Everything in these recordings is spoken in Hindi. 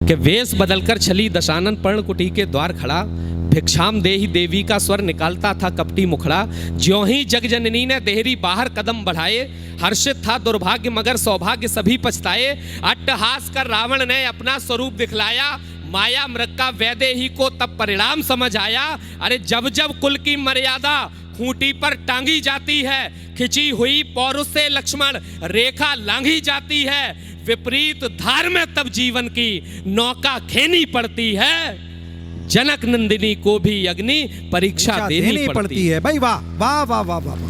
कि वेश बदलकर छली दशानन पर्ण कुटी के द्वार खड़ा, भिक्षाम देहि देवी का स्वर निकालता था कपटी मुखड़ा। ज्यों ही जगजननी ने देहरी बाहर कदम बढ़ाए, हर्षित था दुर्भाग्य मगर सौभाग्य सभी पछताए। अट्टहास कर रावण ने अपना स्वरूप दिखलाया, माया मृग का वैदेही को तब परिणाम समझ आया। अरे जब जब कुल की मर्यादा खूंटी पर टांगी जाती है, खिंची हुई पौरुष से लक्ष्मण रेखा लांघी जाती है, विपरीत धार में तब जीवन की नौका खेनी पड़ती है। जनक नंदिनी को भी अग्नि परीक्षा देनी पड़ती है। भाई वाह वाह वाह वाह वाह।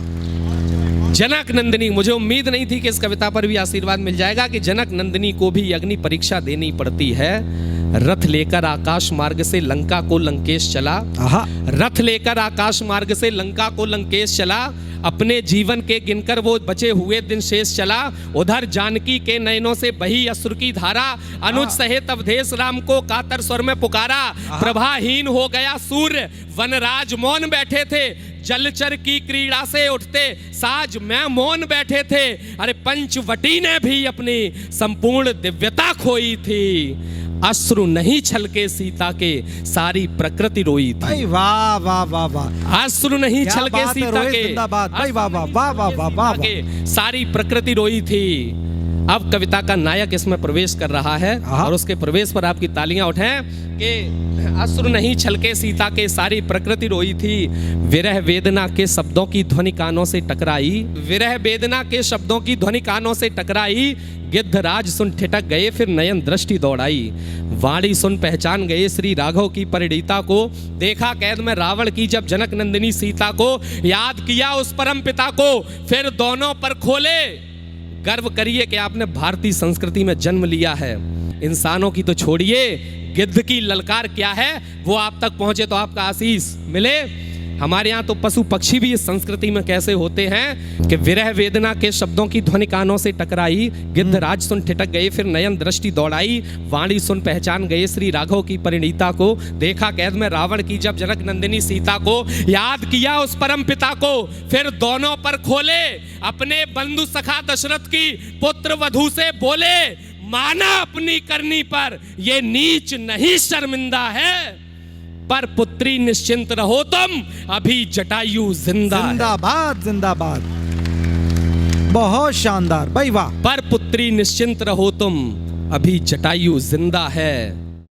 जनक नंदिनी, मुझे उम्मीद नहीं थी कि इस कविता पर भी आशीर्वाद मिल जाएगा कि जनक नंदिनी को भी अग्नि परीक्षा देनी पड़ती है। रथ लेकर आकाश मार्ग से लंका को लंकेश चला, रथ लेकर आकाश मार्ग से लंका को लंकेश चला, अपने जीवन के गिनकर वो बचे हुए दिन शेष चला। उधर जानकी के नयनों से बही अश्रु की धारा, अनुज सहित अवधेश राम को कातर स्वर में पुकारा। प्रभाहीन हो गया सूर्य, वनराज मौन बैठे थे, जलचर की क्रीड़ा से उठते साज में मौन बैठे थे। अरे पंचवटी ने भी अपनी संपूर्ण दिव्यता खोई थी, अश्रु नहीं छलके सीता के सारी प्रकृति रोई थी। वाह वाह वाह वाह। अश्रु नहीं छलके सीता के, भाई वाह वाह वाह वाह वाह वाह, सारी प्रकृति रोई थी। अब कविता का नायक इसमें प्रवेश कर रहा है और उसके प्रवेश पर आपकी तालियां उठें कि अश्रु नहीं छलके सीता के सारी प्रकृति रोई थी, विरह वेदना के शब्दों की ध्वनि कानों से टकराई, विरह वेदना के शब्दों की ध्वनि कानों से टकराई। गिद्धराज सुन ठिठक गए फिर नयन दृष्टि दौड़ाई, वाणी सुन पहचान गए श्री राघव की परिणीता को, देखा कैद में रावण की जब जनक नंदिनी सीता को, याद किया उस परम पिता को फिर दोनों पर खोले। गर्व करिए कि आपने भारतीय संस्कृति में जन्म लिया है। इंसानों की तो छोड़िए, गिद्ध की ललकार क्या है वो आप तक पहुंचे तो आपका आशीष मिले। हमारे यहाँ तो पशु पक्षी भी इस संस्कृति में कैसे होते हैं कि विरह वेदना के शब्दों की ध्वनि कानों से टकराई, गिद्धराज सुन ठिठक गए फिर नयन दृष्टि दौड़ाई, वाणी सुन पहचान गए श्री राघव की परिणीता को, देखा कैद में रावण की जब जनक नंदिनी सीता को, याद किया उस परम पिता को फिर दोनों पर खोले। अपने बंधु सखा दशरथ की पुत्र वधू से बोले, माना अपनी करनी पर ये नीच नहीं शर्मिंदा है, पर पुत्री निश्चिंत रहो तुम अभी जटायु जिंदाबाद जिंदाबाद। बहुत शानदार भाई वाह। पर पुत्री निश्चिंत रहो तुम अभी जटायु जिंदा है।